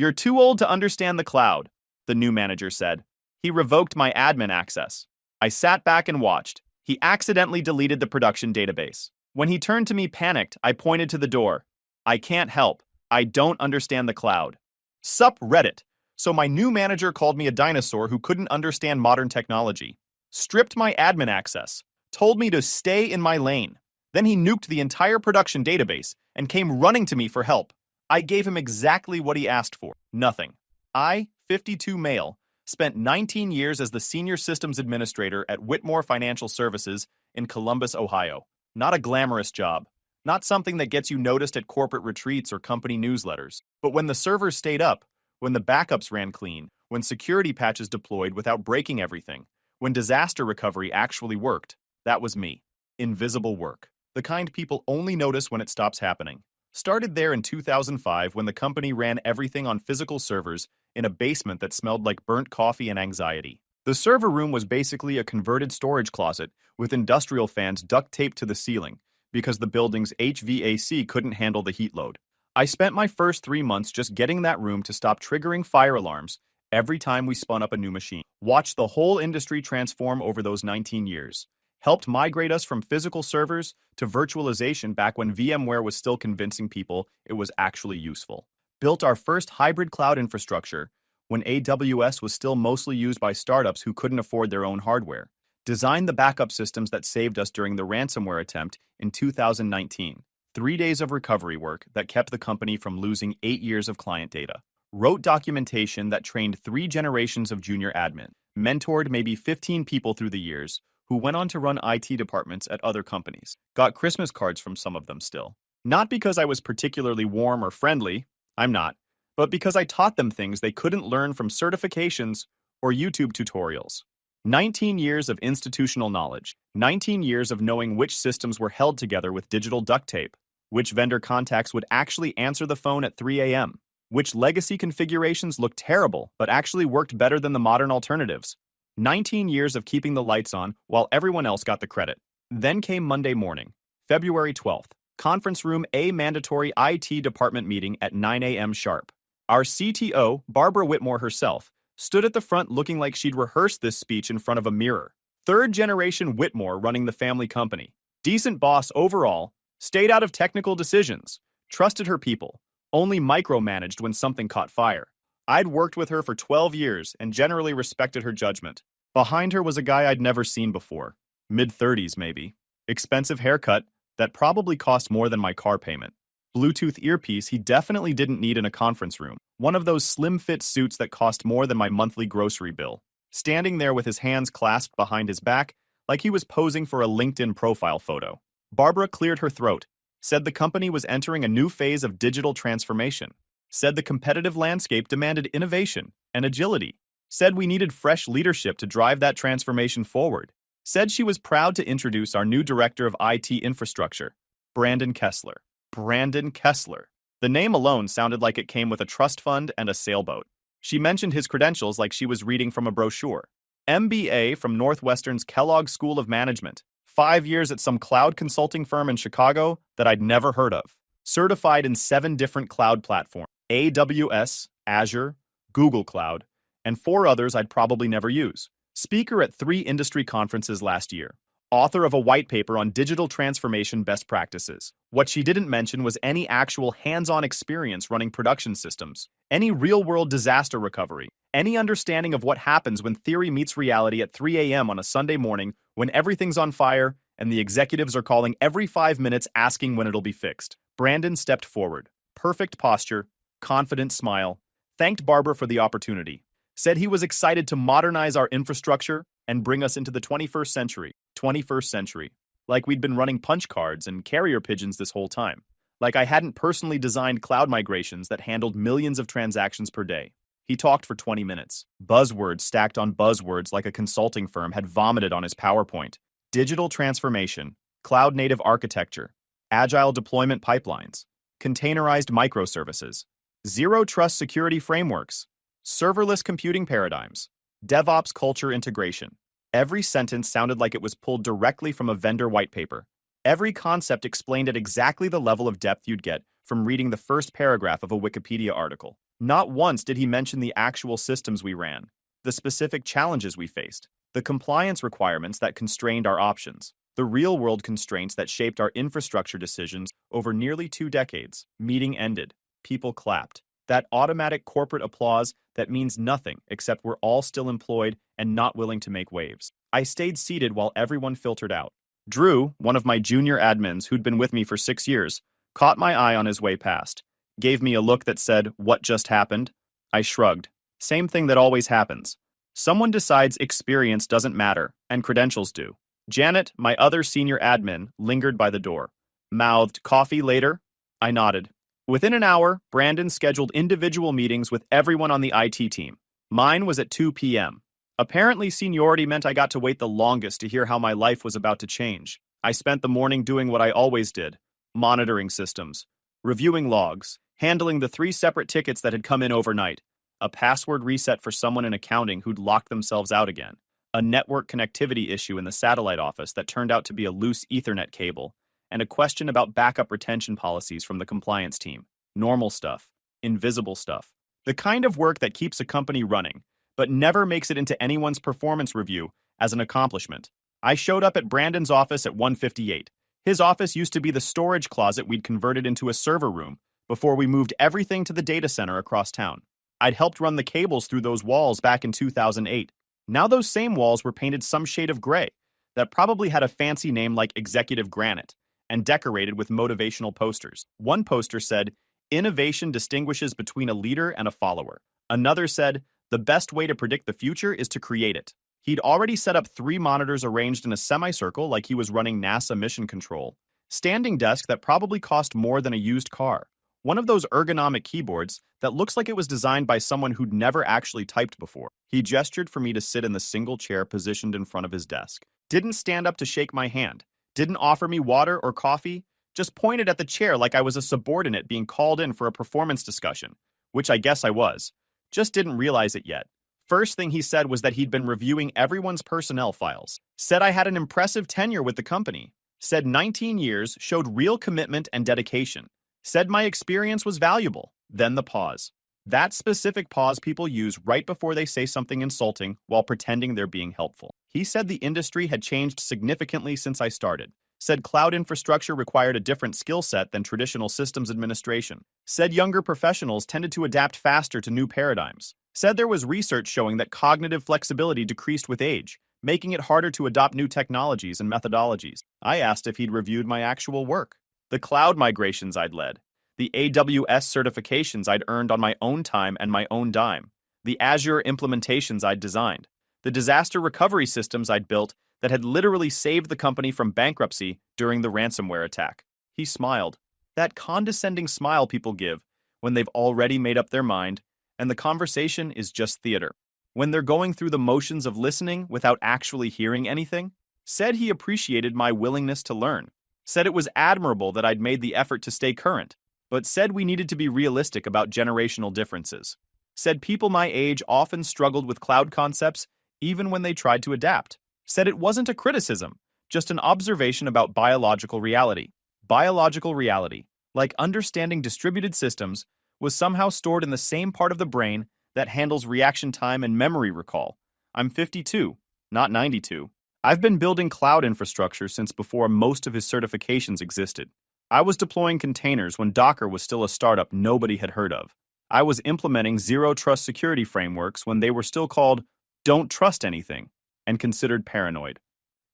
"You're too old to understand the cloud," the new manager said. He revoked my admin access. I sat back and watched. He accidentally deleted the production database. When he turned to me panicked, I pointed to the door. "I can't help. I don't understand the cloud." Sup Reddit. So my new manager called me a dinosaur who couldn't understand modern technology, stripped my admin access, told me to stay in my lane. Then he nuked the entire production database and came running to me for help. I gave him exactly what he asked for. Nothing. I, 52 male, spent 19 years as the senior systems administrator at Whitmore Financial Services in Columbus, Ohio. Not a glamorous job. Not something that gets you noticed at corporate retreats or company newsletters. But when the servers stayed up, when the backups ran clean, when security patches deployed without breaking everything, when disaster recovery actually worked, that was me. Invisible work. The kind people only notice when it stops happening. Started there in 2005 when the company ran everything on physical servers in a basement that smelled like burnt coffee and anxiety. The server room was basically a converted storage closet with industrial fans duct taped to the ceiling because the building's HVAC couldn't handle the heat load. I spent my first 3 months just getting that room to stop triggering fire alarms every time we spun up a new machine. Watched the whole industry transform over those 19 years. Helped migrate us from physical servers to virtualization back when VMware was still convincing people it was actually useful. Built our first hybrid cloud infrastructure when AWS was still mostly used by startups who couldn't afford their own hardware. Designed the backup systems that saved us during the ransomware attempt in 2019. 3 days of recovery work that kept the company from losing 8 years of client data. Wrote documentation that trained 3 generations of junior admin. Mentored maybe 15 people through the years who went on to run IT departments at other companies. Got Christmas cards from some of them still. Not because I was particularly warm or friendly, I'm not, but because I taught them things they couldn't learn from certifications or YouTube tutorials. 19 years of institutional knowledge. 19 years of knowing which systems were held together with digital duct tape. Which vendor contacts would actually answer the phone at 3 a.m. Which legacy configurations looked terrible but actually worked better than the modern alternatives. 19 years of keeping the lights on while everyone else got the credit. Then came Monday morning, February 12th. Conference room A mandatory IT department meeting at 9 a.m. sharp. Our CTO, Barbara Whitmore herself, stood at the front looking like she'd rehearsed this speech in front of a mirror. Third generation Whitmore running the family company. Decent boss overall, stayed out of technical decisions, trusted her people, only micromanaged when something caught fire. I'd worked with her for 12 years and generally respected her judgment. Behind her was a guy I'd never seen before. Mid-30s maybe. Expensive haircut that probably cost more than my car payment. Bluetooth earpiece he definitely didn't need in a conference room. One of those slim-fit suits that cost more than my monthly grocery bill. Standing there with his hands clasped behind his back like he was posing for a LinkedIn profile photo. Barbara cleared her throat, said the company was entering a new phase of digital transformation, said the competitive landscape demanded innovation and agility, said we needed fresh leadership to drive that transformation forward, said she was proud to introduce our new director of IT infrastructure, Brandon Kessler. Brandon Kessler. The name alone sounded like it came with a trust fund and a sailboat. She mentioned his credentials like she was reading from a brochure. MBA from Northwestern's Kellogg School of Management. 5 years at some cloud consulting firm in Chicago that I'd never heard of. Certified in 7 different cloud platforms. AWS, Azure, Google Cloud, and 4 others I'd probably never use. Speaker at 3 industry conferences last year. Author of a white paper on digital transformation best practices. What she didn't mention was any actual hands-on experience running production systems, any real-world disaster recovery, any understanding of what happens when theory meets reality at 3 a.m. on a Sunday morning when everything's on fire and the executives are calling every 5 minutes asking when it'll be fixed. Brandon stepped forward. Perfect posture, confident smile, thanked Barbara for the opportunity, said he was excited to modernize our infrastructure and bring us into the 21st century. 21st century. Like we'd been running punch cards and carrier pigeons this whole time. Like I hadn't personally designed cloud migrations that handled millions of transactions per day. He talked for 20 minutes. Buzzwords stacked on buzzwords like a consulting firm had vomited on his PowerPoint. Digital transformation, cloud-native architecture, agile deployment pipelines, containerized microservices, zero-trust security frameworks, serverless computing paradigms, DevOps culture integration. Every sentence sounded like it was pulled directly from a vendor white paper. Every concept explained at exactly the level of depth you'd get from reading the first paragraph of a Wikipedia article. Not once did he mention the actual systems we ran, the specific challenges we faced, the compliance requirements that constrained our options, the real-world constraints that shaped our infrastructure decisions over nearly 2 decades. Meeting ended. People clapped. That automatic corporate applause that means nothing except we're all still employed and not willing to make waves. I stayed seated while everyone filtered out. Drew, one of my junior admins who'd been with me for 6 years, caught my eye on his way past, gave me a look that said, "What just happened?" I shrugged. Same thing that always happens. Someone decides experience doesn't matter, and credentials do. Janet, my other senior admin, lingered by the door. Mouthed, "Coffee later?" I nodded. Within an hour, Brandon scheduled individual meetings with everyone on the IT team. Mine was at 2 p.m. Apparently, seniority meant I got to wait the longest to hear how my life was about to change. I spent the morning doing what I always did: monitoring systems, reviewing logs, handling the 3 separate tickets that had come in overnight, a password reset for someone in accounting who'd locked themselves out again, a network connectivity issue in the satellite office that turned out to be a loose Ethernet cable, and a question about backup retention policies from the compliance team. Normal stuff. Invisible stuff. The kind of work that keeps a company running, but never makes it into anyone's performance review as an accomplishment. I showed up at Brandon's office at 1:58. His office used to be the storage closet we'd converted into a server room before we moved everything to the data center across town. I'd helped run the cables through those walls back in 2008. Now those same walls were painted some shade of gray that probably had a fancy name like Executive Granite and decorated with motivational posters. One poster said, "Innovation distinguishes between a leader and a follower." Another said, "The best way to predict the future is to create it." He'd already set up 3 monitors arranged in a semicircle like he was running NASA mission control. Standing desk that probably cost more than a used car. One of those ergonomic keyboards that looks like it was designed by someone who'd never actually typed before. He gestured for me to sit in the single chair positioned in front of his desk. Didn't stand up to shake my hand. Didn't offer me water or coffee. Just pointed at the chair like I was a subordinate being called in for a performance discussion, which I guess I was. Just didn't realize it yet. First thing he said was that he'd been reviewing everyone's personnel files. Said I had an impressive tenure with the company. Said 19 years, showed real commitment and dedication. Said my experience was valuable. Then the pause. That specific pause people use right before they say something insulting while pretending they're being helpful. He said the industry had changed significantly since I started. Said cloud infrastructure required a different skill set than traditional systems administration. Said younger professionals tended to adapt faster to new paradigms. Said there was research showing that cognitive flexibility decreased with age, making it harder to adopt new technologies and methodologies. I asked if he'd reviewed my actual work. The cloud migrations I'd led, the AWS certifications I'd earned on my own time and my own dime, the Azure implementations I'd designed, the disaster recovery systems I'd built that had literally saved the company from bankruptcy during the ransomware attack. He smiled, that condescending smile people give when they've already made up their mind and the conversation is just theater. When they're going through the motions of listening without actually hearing anything. Said he appreciated my willingness to learn. Said it was admirable that I'd made the effort to stay current, but said we needed to be realistic about generational differences. Said people my age often struggled with cloud concepts even when they tried to adapt. Said it wasn't a criticism, just an observation about biological reality. Biological reality, like understanding distributed systems, was somehow stored in the same part of the brain that handles reaction time and memory recall. I'm 52, not 92. I've been building cloud infrastructure since before most of his certifications existed. I was deploying containers when Docker was still a startup nobody had heard of. I was implementing zero-trust security frameworks when they were still called "don't trust anything" and considered paranoid.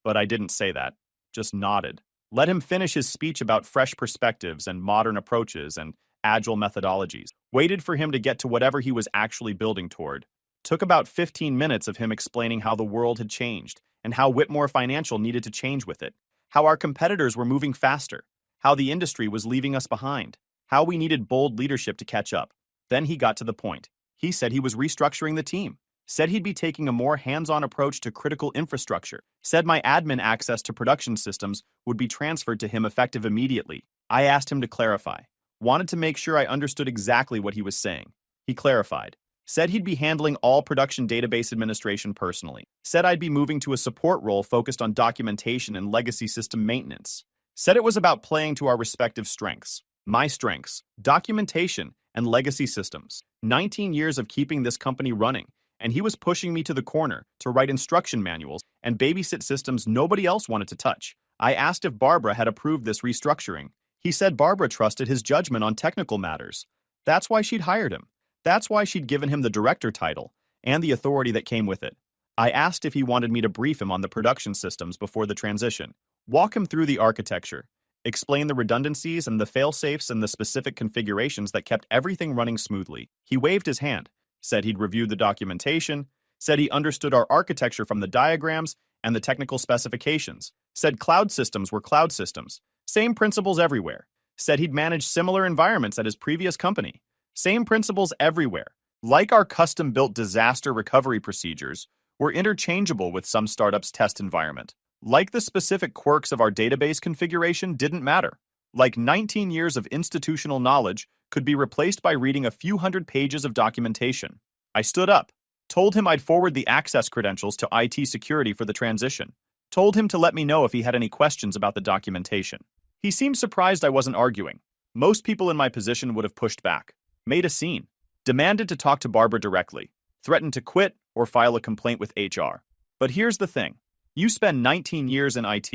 But I didn't say that, just nodded. Let him finish his speech about fresh perspectives and modern approaches and agile methodologies. Waited for him to get to whatever he was actually building toward. Took about 15 minutes of him explaining how the world had changed and how Whitmore Financial needed to change with it, how our competitors were moving faster, how the industry was leaving us behind, how we needed bold leadership to catch up. Then he got to the point. He said he was restructuring the team, said he'd be taking a more hands-on approach to critical infrastructure, said my admin access to production systems would be transferred to him effective immediately. I asked him to clarify, wanted to make sure I understood exactly what he was saying. He clarified. Said he'd be handling all production database administration personally. Said I'd be moving to a support role focused on documentation and legacy system maintenance. Said it was about playing to our respective strengths. My strengths, documentation and legacy systems. 19 years of keeping this company running, and he was pushing me to the corner to write instruction manuals and babysit systems nobody else wanted to touch. I asked if Barbara had approved this restructuring. He said Barbara trusted his judgment on technical matters. That's why she'd hired him. That's why she'd given him the director title and the authority that came with it. I asked if he wanted me to brief him on the production systems before the transition, walk him through the architecture, explain the redundancies and the fail-safes and the specific configurations that kept everything running smoothly. He waved his hand, said he'd reviewed the documentation, said he understood our architecture from the diagrams and the technical specifications, said cloud systems were cloud systems, same principles everywhere, said he'd managed similar environments at his previous company, same principles everywhere. Like our custom-built disaster recovery procedures, were interchangeable with some startups' test environment. Like the specific quirks of our database configuration didn't matter. Like 19 years of institutional knowledge could be replaced by reading a few hundred pages of documentation. I stood up, told him I'd forward the access credentials to IT security for the transition, told him to let me know if he had any questions about the documentation. He seemed surprised I wasn't arguing. Most people in my position would have pushed back, made a scene, demanded to talk to Barbara directly, threatened to quit or file a complaint with HR. But here's the thing. You spend 19 years in IT.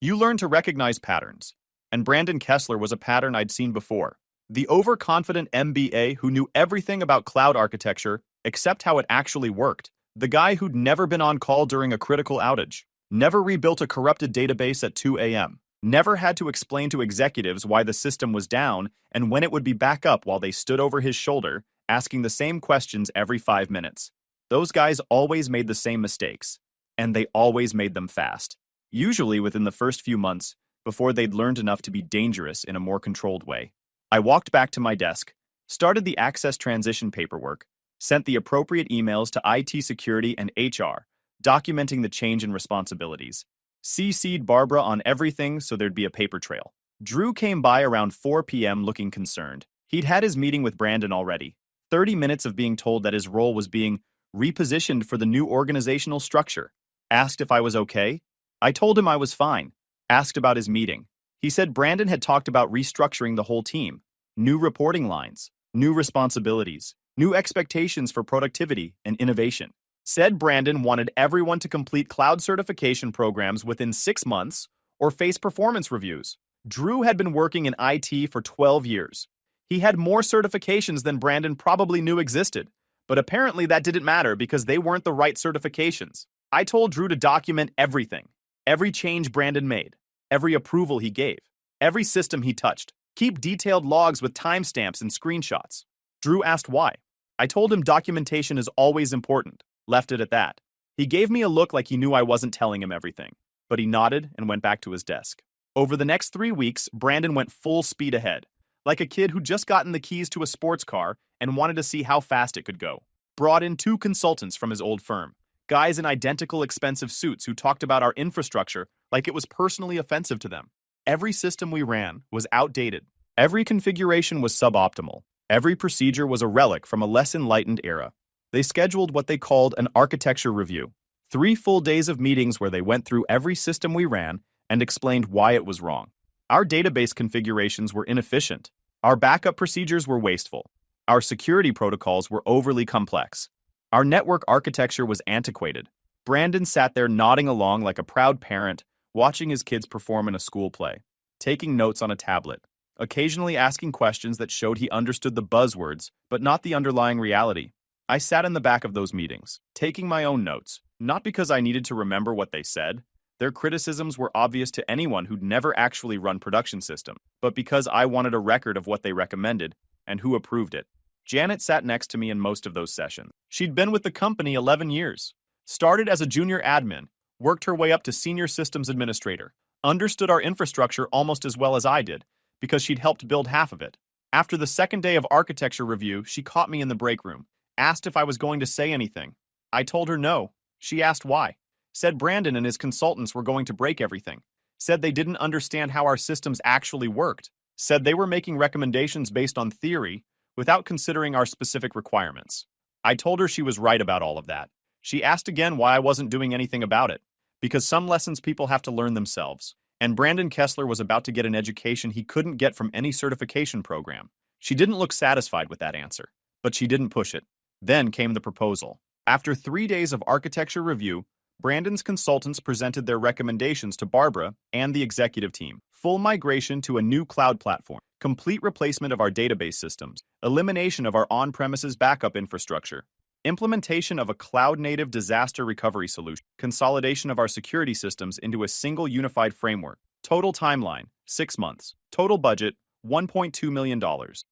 You learn to recognize patterns. And Brandon Kessler was a pattern I'd seen before. The overconfident MBA who knew everything about cloud architecture except how it actually worked. The guy who'd never been on call during a critical outage. Never rebuilt a corrupted database at 2 a.m. Never had to explain to executives why the system was down and when it would be back up while they stood over his shoulder, asking the same questions every 5 minutes. Those guys always made the same mistakes. And they always made them fast. Usually within the first few months, before they'd learned enough to be dangerous in a more controlled way. I walked back to my desk, started the access transition paperwork, sent the appropriate emails to IT security and HR, documenting the change in responsibilities. CC'd Barbara on everything so there'd be a paper trail. Drew came by around 4 p.m. looking concerned. He'd had his meeting with Brandon already. 30 minutes of being told that his role was being repositioned for the new organizational structure. Asked if I was okay. I told him I was fine. Asked about his meeting. He said Brandon had talked about restructuring the whole team. New reporting lines, new responsibilities, new expectations for productivity and innovation. Said Brandon wanted everyone to complete cloud certification programs within 6 months or face performance reviews. Drew had been working in IT for 12 years. He had more certifications than Brandon probably knew existed, but apparently that didn't matter because they weren't the right certifications. I told Drew to document everything, every change Brandon made, every approval he gave, every system he touched. Keep detailed logs with timestamps and screenshots. Drew asked why. I told him documentation is always important, left it at that. He gave me a look like he knew I wasn't telling him everything, but he nodded and went back to his desk. Over the next 3 weeks, Brandon went full speed ahead, like a kid who just gotten the keys to a sports car and wanted to see how fast it could go. Brought in 2 consultants from his old firm. Guys in identical expensive suits who talked about our infrastructure like it was personally offensive to them. Every system we ran was outdated. Every configuration was suboptimal. Every procedure was a relic from a less enlightened era. They scheduled what they called an architecture review. 3 full days of meetings where they went through every system we ran and explained why it was wrong. Our database configurations were inefficient. Our backup procedures were wasteful. Our security protocols were overly complex. Our network architecture was antiquated. Brandon sat there nodding along like a proud parent, watching his kids perform in a school play, taking notes on a tablet, occasionally asking questions that showed he understood the buzzwords, but not the underlying reality. I sat in the back of those meetings, taking my own notes, not because I needed to remember what they said. Their criticisms were obvious to anyone who'd never actually run production system, but because I wanted a record of what they recommended and who approved it. Janet sat next to me in most of those sessions. She'd been with the company 11 years, started as a junior admin, worked her way up to senior systems administrator, understood our infrastructure almost as well as I did, because she'd helped build half of it. After the second day of architecture review, she caught me in the break room, asked if I was going to say anything. I told her no. She asked why. Said Brandon and his consultants were going to break everything. Said they didn't understand how our systems actually worked. Said they were making recommendations based on theory, without considering our specific requirements. I told her she was right about all of that. She asked again why I wasn't doing anything about it. Because some lessons people have to learn themselves. And Brandon Kessler was about to get an education he couldn't get from any certification program. She didn't look satisfied with that answer. but she didn't push it. Then came the proposal. After 3 days of architecture review, Brandon's consultants presented their recommendations to Barbara and the executive team. Full migration to a new cloud platform, complete replacement of our database systems, elimination of our on-premises backup infrastructure, implementation of a cloud-native disaster recovery solution, consolidation of our security systems into a single unified framework. Total timeline, 6 months. Total budget, $1.2 million.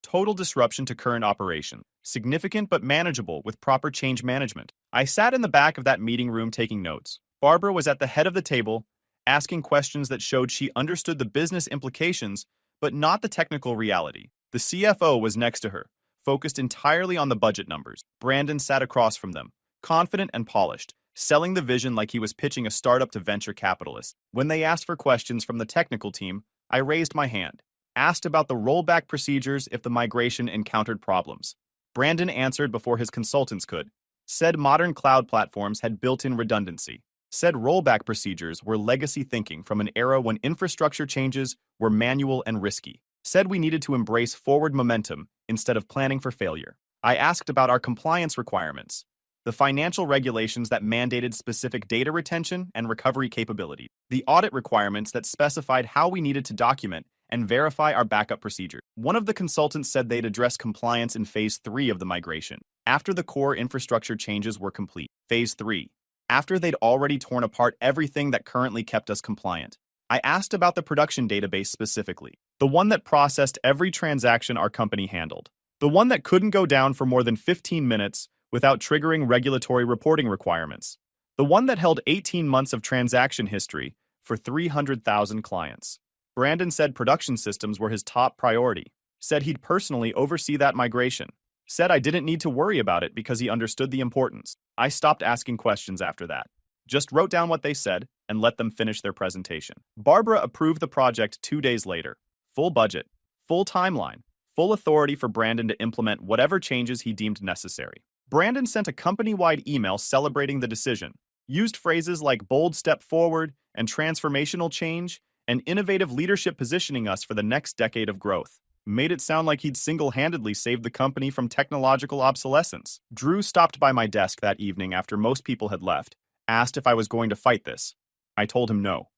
Total disruption to current operations. Significant but manageable with proper change management. I sat in the back of that meeting room taking notes. Barbara was at the head of the table, asking questions that showed she understood the business implications, but not the technical reality. The CFO was next to her, focused entirely on the budget numbers. Brandon sat across from them, confident and polished, selling the vision like he was pitching a startup to venture capitalists. When they asked for questions from the technical team, I raised my hand, asked about the rollback procedures if the migration encountered problems. Brandon answered before his consultants could. Said modern cloud platforms had built-in redundancy. Said rollback procedures were legacy thinking from an era when infrastructure changes were manual and risky. Said we needed to embrace forward momentum instead of planning for failure. I asked about our compliance requirements, the financial regulations that mandated specific data retention and recovery capabilities, the audit requirements that specified how we needed to document and verify our backup procedure. One of the consultants said they'd address compliance in Phase 3 of the migration, after the core infrastructure changes were complete. Phase 3, after they'd already torn apart everything that currently kept us compliant. I asked about the production database specifically, the one that processed every transaction our company handled, the one that couldn't go down for more than 15 minutes without triggering regulatory reporting requirements, the one that held 18 months of transaction history for 300,000 clients. Brandon said production systems were his top priority, said he'd personally oversee that migration, said I didn't need to worry about it because he understood the importance. I stopped asking questions after that. Just wrote down what they said and let them finish their presentation. Barbara approved the project 2 days later. Full budget, full timeline, full authority for Brandon to implement whatever changes he deemed necessary. Brandon sent a company-wide email celebrating the decision, used phrases like bold step forward and transformational change, and innovative leadership positioning us for the next decade of growth. Made it sound like he'd single-handedly saved the company from technological obsolescence. Drew stopped by my desk that evening after most people had left, asked if I was going to fight this. I told him no.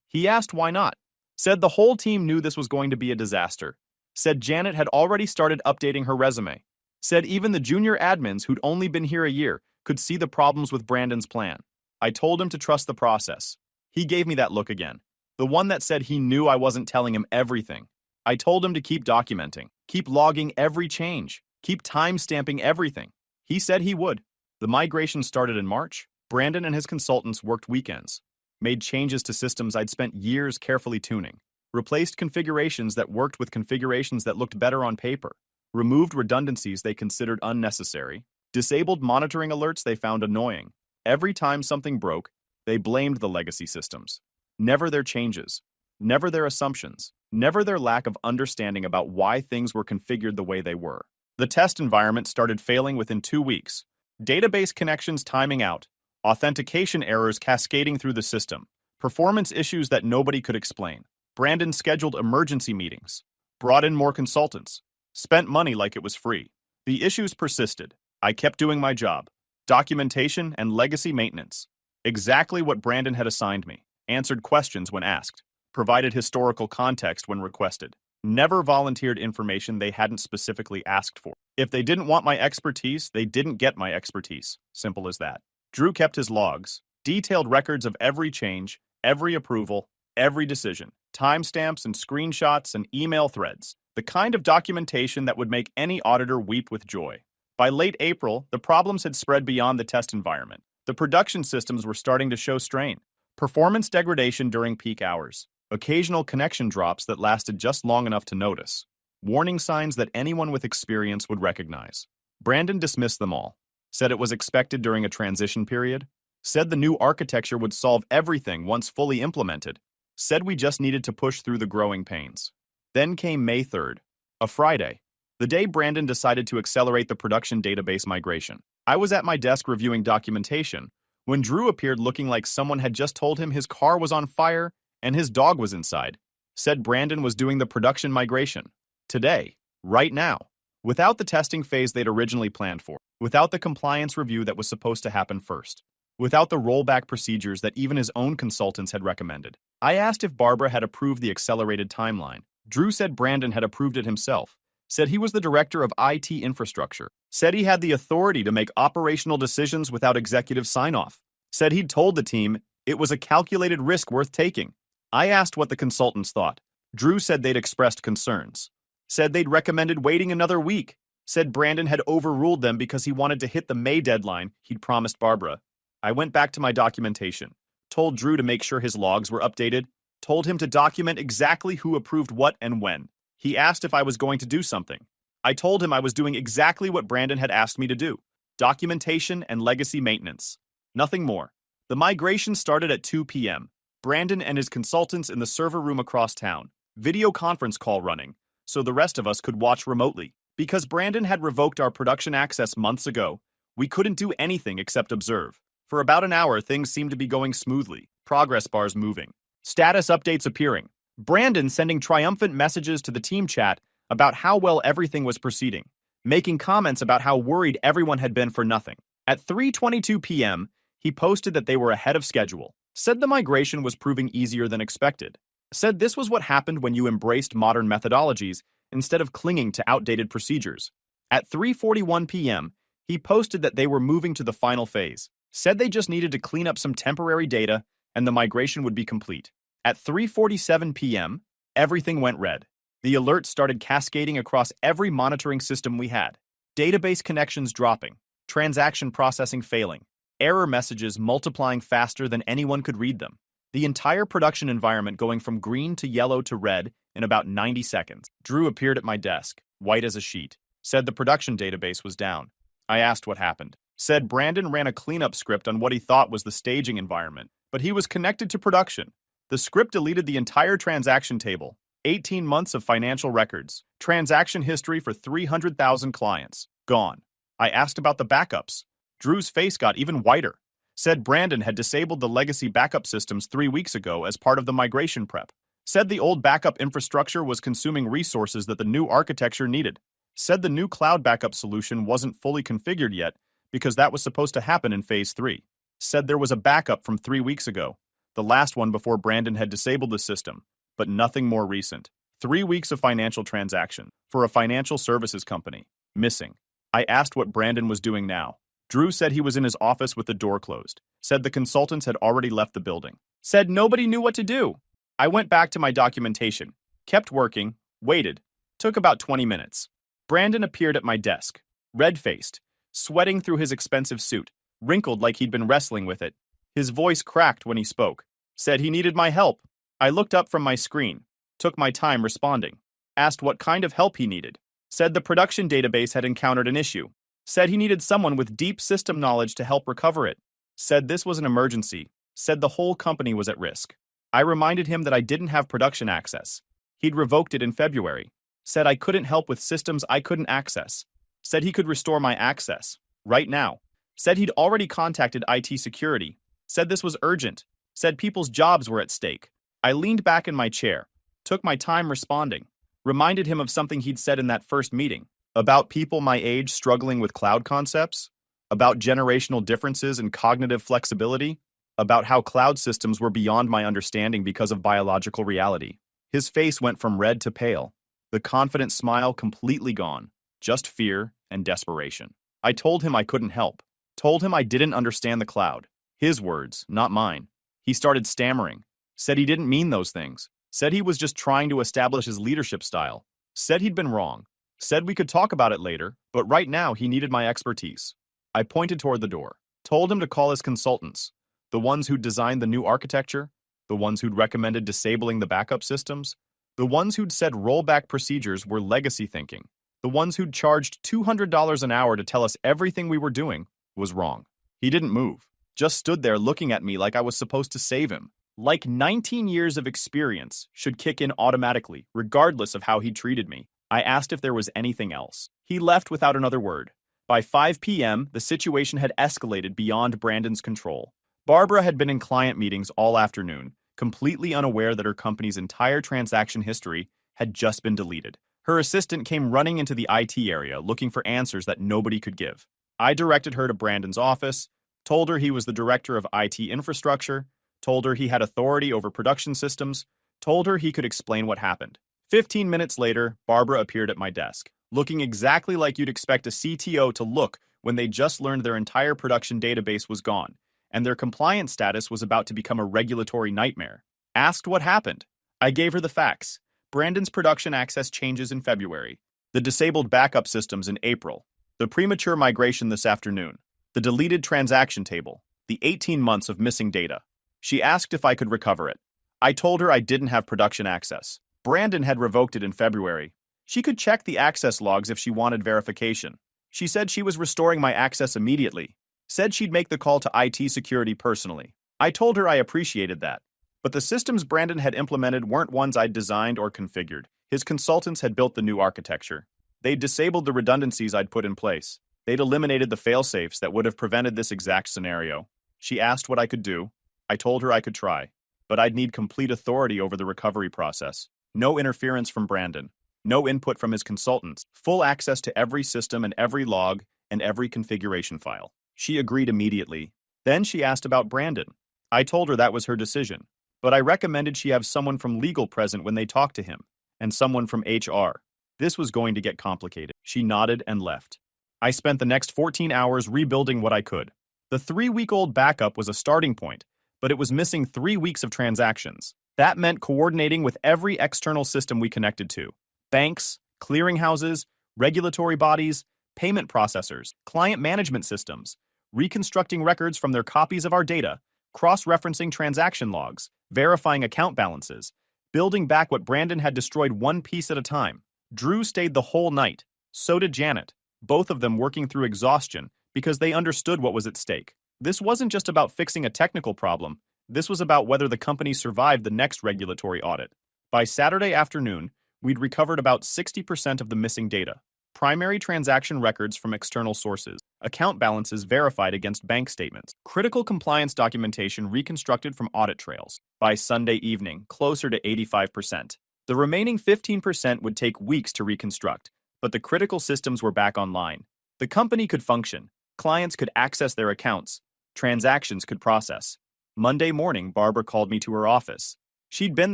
He asked why not. Said the whole team knew this was going to be a disaster. Said Janet had already started updating her resume. Said even the junior admins who'd only been here a year could see the problems with Brandon's plan. I told him to trust the process. He gave me that look again. The one that said he knew I wasn't telling him everything. I told him to keep documenting, keep logging every change, keep time-stamping everything. He said he would. The migration started in March. Brandon and his consultants worked weekends, made changes to systems I'd spent years carefully tuning, replaced configurations that worked with configurations that looked better on paper, removed redundancies they considered unnecessary, disabled monitoring alerts they found annoying. Every time something broke, they blamed the legacy systems. Never their changes, never their assumptions, never their lack of understanding about why things were configured the way they were. The test environment started failing within 2 weeks. Database connections timing out, authentication errors cascading through the system, performance issues that nobody could explain. Brandon scheduled emergency meetings, brought in more consultants, spent money like it was free. The issues persisted. I kept doing my job, documentation and legacy maintenance. Exactly what Brandon had assigned me. Answered questions when asked, provided historical context when requested, never volunteered information they hadn't specifically asked for. If they didn't want my expertise, they didn't get my expertise. Simple as that. Drew kept his logs, detailed records of every change, every approval, every decision, timestamps and screenshots and email threads, the kind of documentation that would make any auditor weep with joy. By late April, the problems had spread beyond the test environment. The production systems were starting to show strain. Performance degradation during peak hours, occasional connection drops that lasted just long enough to notice, warning signs that anyone with experience would recognize. Brandon dismissed them all, said it was expected during a transition period, said the new architecture would solve everything once fully implemented, said we just needed to push through the growing pains. Then came May 3rd, a Friday, the day Brandon decided to accelerate the production database migration. I was at my desk reviewing documentation when Drew appeared looking like someone had just told him his car was on fire and his dog was inside. Said Brandon was doing the production migration. Today. Right now. without the testing phase they'd originally planned for, without the compliance review that was supposed to happen first, without the rollback procedures that even his own consultants had recommended. I asked if Barbara had approved the accelerated timeline. Drew said Brandon had approved it himself, said he was the director of IT infrastructure, said he had the authority to make operational decisions without executive sign-off, said he'd told the team it was a calculated risk worth taking. I asked what the consultants thought. Drew said they'd expressed concerns, said they'd recommended waiting another week, said Brandon had overruled them because he wanted to hit the May deadline he'd promised Barbara. I went back to my documentation, told Drew to make sure his logs were updated, told him to document exactly who approved what and when. He asked if I was going to do something. I told him I was doing exactly what Brandon had asked me to do: documentation and legacy maintenance. Nothing more. The migration started at 2 p.m. Brandon and his consultants in the server room across town. Video conference call running, so the rest of us could watch remotely. Because Brandon had revoked our production access months ago, we couldn't do anything except observe. For about an hour, things seemed to be going smoothly. Progress bars moving. Status updates appearing. Brandon sending triumphant messages to the team chat about how well everything was proceeding, making comments about how worried everyone had been for nothing. At 3:22 p.m., he posted that they were ahead of schedule, said the migration was proving easier than expected, said this was what happened when you embraced modern methodologies instead of clinging to outdated procedures. At 3:41 p.m., he posted that they were moving to the final phase, said they just needed to clean up some temporary data and the migration would be complete. At 3:47 p.m., everything went red. The alerts started cascading across every monitoring system we had. Database connections dropping, transaction processing failing, error messages multiplying faster than anyone could read them. The entire production environment going from green to yellow to red in about 90 seconds. Drew appeared at my desk, white as a sheet, said the production database was down. I asked what happened. Said Brandon ran a cleanup script on what he thought was the staging environment, but he was connected to production. The script deleted the entire transaction table, 18 months of financial records, transaction history for 300,000 clients, gone. I asked about the backups. Drew's face got even whiter. Said Brandon had disabled the legacy backup systems 3 weeks ago as part of the migration prep. Said the old backup infrastructure was consuming resources that the new architecture needed. Said the new cloud backup solution wasn't fully configured yet because that was supposed to happen in Phase 3. Said there was a backup from 3 weeks ago, the last one before Brandon had disabled the system, but nothing more recent. 3 weeks of financial transaction for a financial services company. Missing. I asked what Brandon was doing now. Drew said he was in his office with the door closed. Said the consultants had already left the building. Said nobody knew what to do. I went back to my documentation, kept working, waited. Took about 20 minutes. Brandon appeared at my desk, red-faced, sweating through his expensive suit, wrinkled like he'd been wrestling with it. His voice cracked when he spoke. Said he needed my help. I looked up from my screen, took my time responding, asked what kind of help he needed. Said the production database had encountered an issue. Said he needed someone with deep system knowledge to help recover it. Said this was an emergency. Said the whole company was at risk. I reminded him that I didn't have production access. He'd revoked it in February. Said I couldn't help with systems I couldn't access. Said he could restore my access, right now. Said he'd already contacted IT security. Said this was urgent. Said people's jobs were at stake. I leaned back in my chair, took my time responding, reminded him of something he'd said in that first meeting, about people my age struggling with cloud concepts, about generational differences in cognitive flexibility, about how cloud systems were beyond my understanding because of biological reality. His face went from red to pale, the confident smile completely gone, just fear and desperation. I told him I couldn't help, told him I didn't understand the cloud. His words, not mine. He started stammering, said he didn't mean those things, said he was just trying to establish his leadership style, said he'd been wrong, said we could talk about it later, but right now he needed my expertise. I pointed toward the door, told him to call his consultants, the ones who'd designed the new architecture, the ones who'd recommended disabling the backup systems, the ones who'd said rollback procedures were legacy thinking, the ones who'd charged $200 an hour to tell us everything we were doing was wrong. He didn't move, just stood there looking at me like I was supposed to save him. Like 19 years of experience should kick in automatically, regardless of how he treated me. I asked if there was anything else. He left without another word. By 5 p.m., the situation had escalated beyond Brandon's control. Barbara had been in client meetings all afternoon, completely unaware that her company's entire transaction history had just been deleted. Her assistant came running into the IT area looking for answers that nobody could give. I directed her to Brandon's office, told her he was the director of IT infrastructure, told her he had authority over production systems, told her he could explain what happened. 15 minutes later, Barbara appeared at my desk, looking exactly like you'd expect a CTO to look when they just learned their entire production database was gone, and their compliance status was about to become a regulatory nightmare. Asked what happened. I gave her the facts. Brandon's production access changes in February, the disabled backup systems in April, the premature migration this afternoon, the deleted transaction table, the 18 months of missing data. She asked if I could recover it. I told her I didn't have production access. Brandon had revoked it in February. She could check the access logs if she wanted verification. She said she was restoring my access immediately. Said she'd make the call to IT security personally. I told her I appreciated that. But the systems Brandon had implemented weren't ones I'd designed or configured. His consultants had built the new architecture. They'd disabled the redundancies I'd put in place. They'd eliminated the fail-safes that would have prevented this exact scenario. She asked what I could do. I told her I could try, but I'd need complete authority over the recovery process. No interference from Brandon. No input from his consultants. Full access to every system and every log and every configuration file. She agreed immediately. Then she asked about Brandon. I told her that was her decision, but I recommended she have someone from legal present when they talked to him, and someone from HR. This was going to get complicated. She nodded and left. I spent the next 14 hours rebuilding what I could. The 3-week-old backup was a starting point, but it was missing 3 weeks of transactions. That meant coordinating with every external system we connected to. Banks, clearinghouses, regulatory bodies, payment processors, client management systems, reconstructing records from their copies of our data, cross-referencing transaction logs, verifying account balances, building back what Brandon had destroyed one piece at a time. Drew stayed the whole night. So did Janet, both of them working through exhaustion because they understood what was at stake. This wasn't just about fixing a technical problem. This was about whether the company survived the next regulatory audit. By Saturday afternoon, we'd recovered about 60% of the missing data. Primary transaction records from external sources, account balances verified against bank statements, critical compliance documentation reconstructed from audit trails. By Sunday evening, closer to 85%. The remaining 15% would take weeks to reconstruct, but the critical systems were back online. The company could function, clients could access their accounts, transactions could process. Monday morning, Barbara called me to her office. She'd been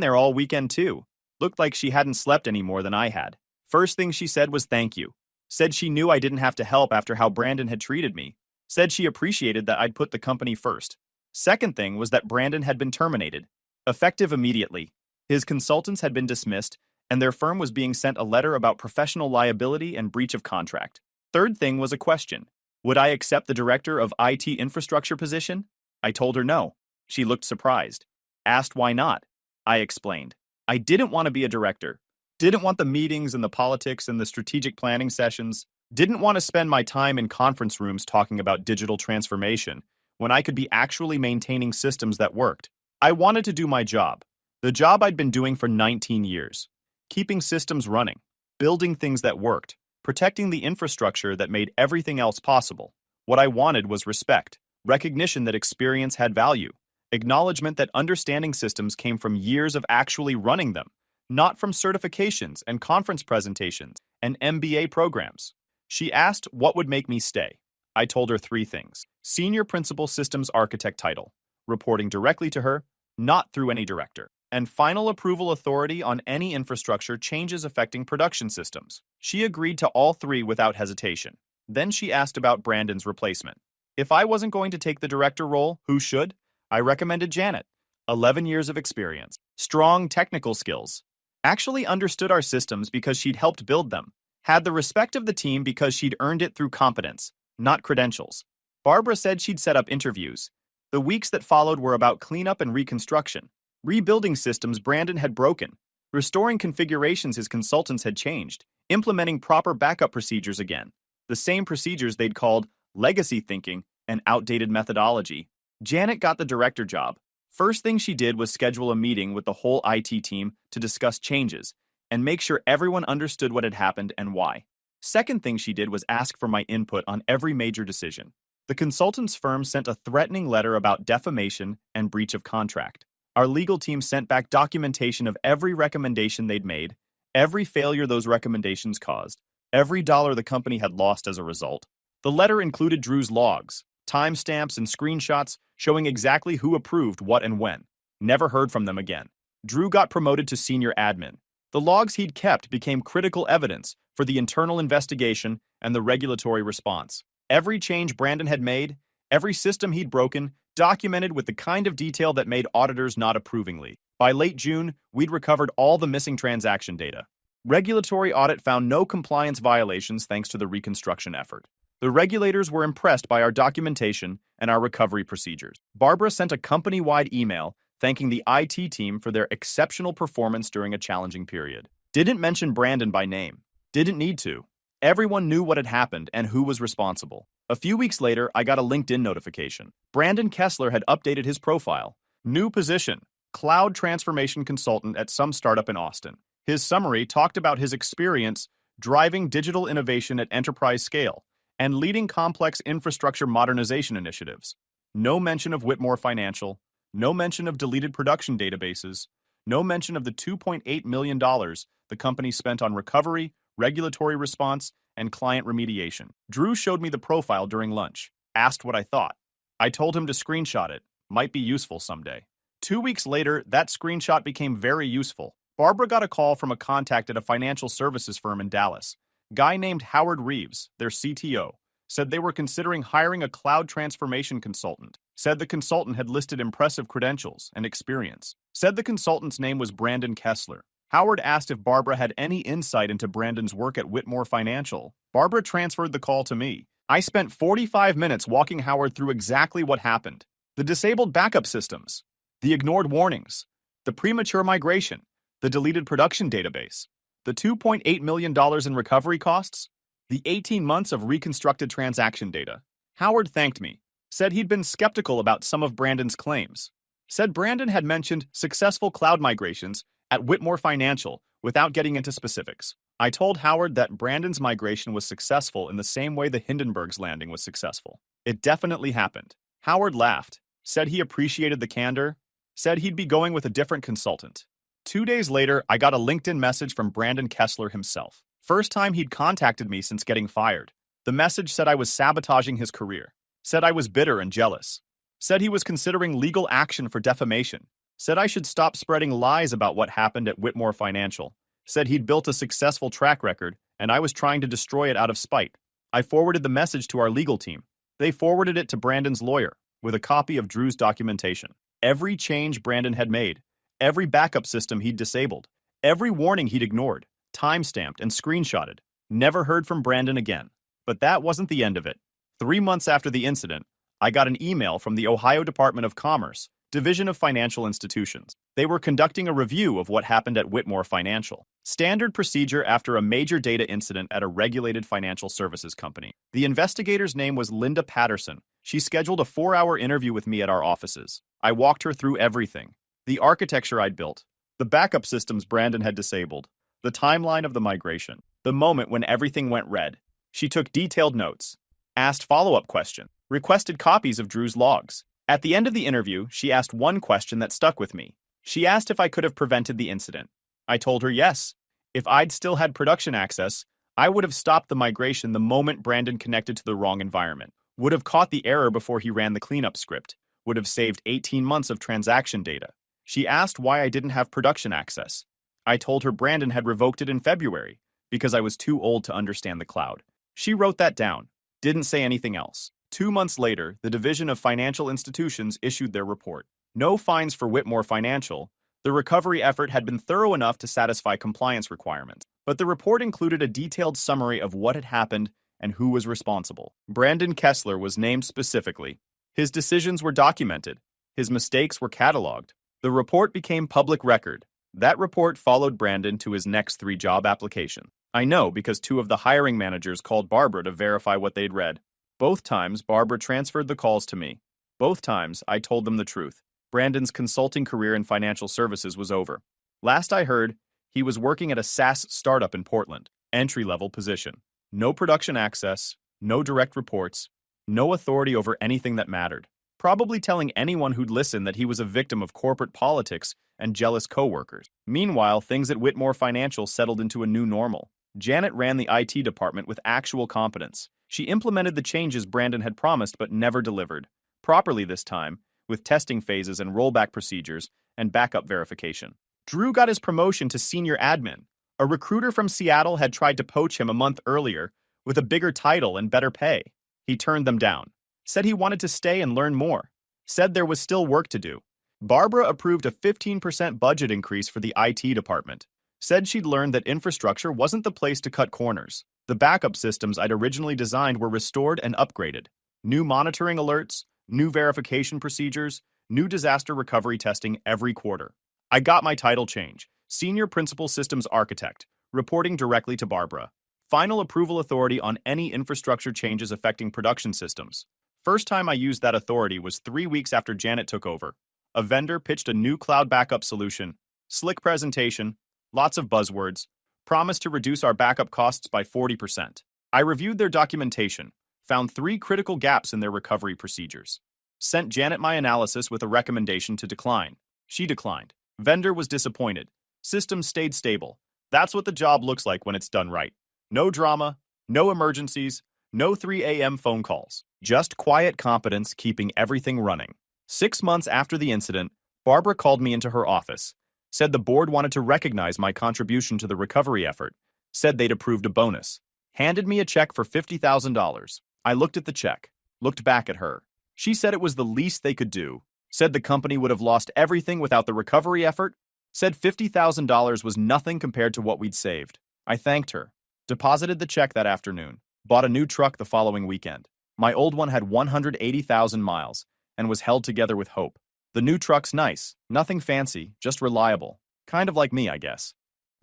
there all weekend too. Looked like she hadn't slept any more than I had. First thing she said was thank you. Said she knew I didn't have to help after how Brandon had treated me. Said she appreciated that I'd put the company first. Second thing was that Brandon had been terminated, effective immediately. His consultants had been dismissed, and their firm was being sent a letter about professional liability and breach of contract. Third thing was a question. Would I accept the director of IT infrastructure position? I told her no. She looked surprised. Asked why not. I explained. I didn't want to be a director. Didn't want the meetings and the politics and the strategic planning sessions. Didn't want to spend my time in conference rooms talking about digital transformation when I could be actually maintaining systems that worked. I wanted to do my job. The job I'd been doing for 19 years. Keeping systems running. Building things that worked. Protecting the infrastructure that made everything else possible. What I wanted was respect. Recognition that experience had value. Acknowledgement that understanding systems came from years of actually running them, not from certifications and conference presentations and MBA programs. She asked what would make me stay. I told her 3 things. Senior Principal Systems Architect title, reporting directly to her, not through any director, and final approval authority on any infrastructure changes affecting production systems. She agreed to all 3 without hesitation. Then she asked about Brandon's replacement. If I wasn't going to take the director role, who should? I recommended Janet. 11 years of experience, strong technical skills, actually understood our systems because she'd helped build them, had the respect of the team because she'd earned it through competence, not credentials. Barbara said she'd set up interviews. The weeks that followed were about cleanup and reconstruction, rebuilding systems Brandon had broken, restoring configurations his consultants had changed, implementing proper backup procedures again, the same procedures they'd called legacy thinking and outdated methodology. Janet got the director job. First thing she did was schedule a meeting with the whole IT team to discuss changes and make sure everyone understood what had happened and why. Second thing she did was ask for my input on every major decision. The consultant's firm sent a threatening letter about defamation and breach of contract. Our legal team sent back documentation of every recommendation they'd made, every failure those recommendations caused, every dollar the company had lost as a result. The letter included Drew's logs, timestamps, and screenshots showing exactly who approved what and when. Never heard from them again. Drew got promoted to senior admin. The logs he'd kept became critical evidence for the internal investigation and the regulatory response. Every change Brandon had made, every system he'd broken, documented with the kind of detail that made auditors nod approvingly. By late June, we'd recovered all the missing transaction data. Regulatory audit found no compliance violations thanks to the reconstruction effort. The regulators were impressed by our documentation and our recovery procedures. Barbara sent a company-wide email thanking the IT team for their exceptional performance during a challenging period. Didn't mention Brandon by name. Didn't need to. Everyone knew what had happened and who was responsible. A few weeks later, I got a LinkedIn notification. Brandon Kessler had updated his profile. New position, cloud transformation consultant at some startup in Austin. His summary talked about his experience driving digital innovation at enterprise scale and leading complex infrastructure modernization initiatives. No mention of Whitmore Financial, no mention of deleted production databases, no mention of the $2.8 million the company spent on recovery, regulatory response, and client remediation. Drew showed me the profile during lunch, asked what I thought. I told him to screenshot it, might be useful someday. 2 weeks later, that screenshot became very useful. Barbara got a call from a contact at a financial services firm in Dallas. Guy named Howard Reeves, their CTO, said they were considering hiring a cloud transformation consultant. Said the consultant had listed impressive credentials and experience. Said the consultant's name was Brandon Kessler. Howard asked if Barbara had any insight into Brandon's work at Whitmore Financial. Barbara transferred the call to me. I spent 45 minutes walking Howard through exactly what happened. The disabled backup systems, the ignored warnings, the premature migration, the deleted production database, the $2.8 million in recovery costs, the 18 months of reconstructed transaction data. Howard thanked me, said he'd been skeptical about some of Brandon's claims, said Brandon had mentioned successful cloud migrations at Whitmore Financial without getting into specifics. I told Howard that Brandon's migration was successful in the same way the Hindenburg's landing was successful. It definitely happened. Howard laughed, said he appreciated the candor, said he'd be going with a different consultant. 2 days later, I got a LinkedIn message from Brandon Kessler himself. First time he'd contacted me since getting fired. The message said I was sabotaging his career, said I was bitter and jealous, said he was considering legal action for defamation, said I should stop spreading lies about what happened at Whitmore Financial, said he'd built a successful track record and I was trying to destroy it out of spite. I forwarded the message to our legal team. They forwarded it to Brandon's lawyer with a copy of Drew's documentation. Every change Brandon had made, every backup system he'd disabled, every warning he'd ignored, timestamped and screenshotted. Never heard from Brandon again. But that wasn't the end of it. 3 months after the incident, I got an email from the Ohio Department of Commerce, Division of Financial Institutions. They were conducting a review of what happened at Whitmore Financial. Standard procedure after a major data incident at a regulated financial services company. The investigator's name was Linda Patterson. She scheduled a 4-hour interview with me at our offices. I walked her through everything. The architecture I'd built, the backup systems Brandon had disabled, the timeline of the migration, the moment when everything went red. She took detailed notes, asked follow-up questions, requested copies of Drew's logs. At the end of the interview, she asked one question that stuck with me. She asked if I could have prevented the incident. I told her yes. If I'd still had production access, I would have stopped the migration the moment Brandon connected to the wrong environment, would have caught the error before he ran the cleanup script, would have saved 18 months of transaction data. She asked why I didn't have production access. I told her Brandon had revoked it in February because I was too old to understand the cloud. She wrote that down, didn't say anything else. 2 months later, the Division of Financial Institutions issued their report. No fines for Whitmore Financial. The recovery effort had been thorough enough to satisfy compliance requirements, but the report included a detailed summary of what had happened and who was responsible. Brandon Kessler was named specifically. His decisions were documented. His mistakes were cataloged. The report became public record. That report followed Brandon to his next 3 job applications. I know because 2 of the hiring managers called Barbara to verify what they'd read. Both times, Barbara transferred the calls to me. Both times, I told them the truth. Brandon's consulting career in financial services was over. Last I heard, he was working at a SaaS startup in Portland. Entry-level position. No production access, no direct reports, no authority over anything that mattered. probably telling anyone who'd listen that he was a victim of corporate politics and jealous coworkers. Meanwhile, things at Whitmore Financial settled into a new normal. Janet ran the IT department with actual competence. She implemented the changes Brandon had promised but never delivered. Properly this time, with testing phases and rollback procedures and backup verification. Drew got his promotion to senior admin. A recruiter from Seattle had tried to poach him a month earlier with a bigger title and better pay. He turned them down. Said he wanted to stay and learn more. Said there was still work to do. Barbara approved a 15% budget increase for the IT department. Said she'd learned that infrastructure wasn't the place to cut corners. The backup systems I'd originally designed were restored and upgraded. New monitoring alerts, new verification procedures, new disaster recovery testing every quarter. I got my title change, Senior Principal Systems Architect, reporting directly to Barbara. Final approval authority on any infrastructure changes affecting production systems. First time I used that authority was 3 weeks after Janet took over. A vendor pitched a new cloud backup solution. Slick presentation, lots of buzzwords, promised to reduce our backup costs by 40%. I reviewed their documentation, found 3 critical gaps in their recovery procedures. Sent Janet my analysis with a recommendation to decline. She declined. Vendor was disappointed. System stayed stable. That's what the job looks like when it's done right. No drama, no emergencies, no 3 a.m. phone calls. Just quiet competence keeping everything running. 6 months after the incident, Barbara called me into her office. Said the board wanted to recognize my contribution to the recovery effort. Said they'd approved a bonus. Handed me a check for $50,000. I looked at the check. Looked back at her. She said it was the least they could do. Said the company would have lost everything without the recovery effort. Said $50,000 was nothing compared to what we'd saved. I thanked her. Deposited the check that afternoon. Bought a new truck the following weekend. My old one had 180,000 miles and was held together with hope. The new truck's nice. Nothing fancy, just reliable. Kind of like me, I guess.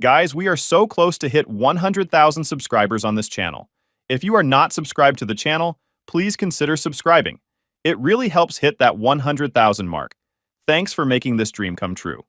Guys, we are so close to hit 100,000 subscribers on this channel. If you are not subscribed to the channel, please consider subscribing. It really helps hit that 100,000 mark. Thanks for making this dream come true.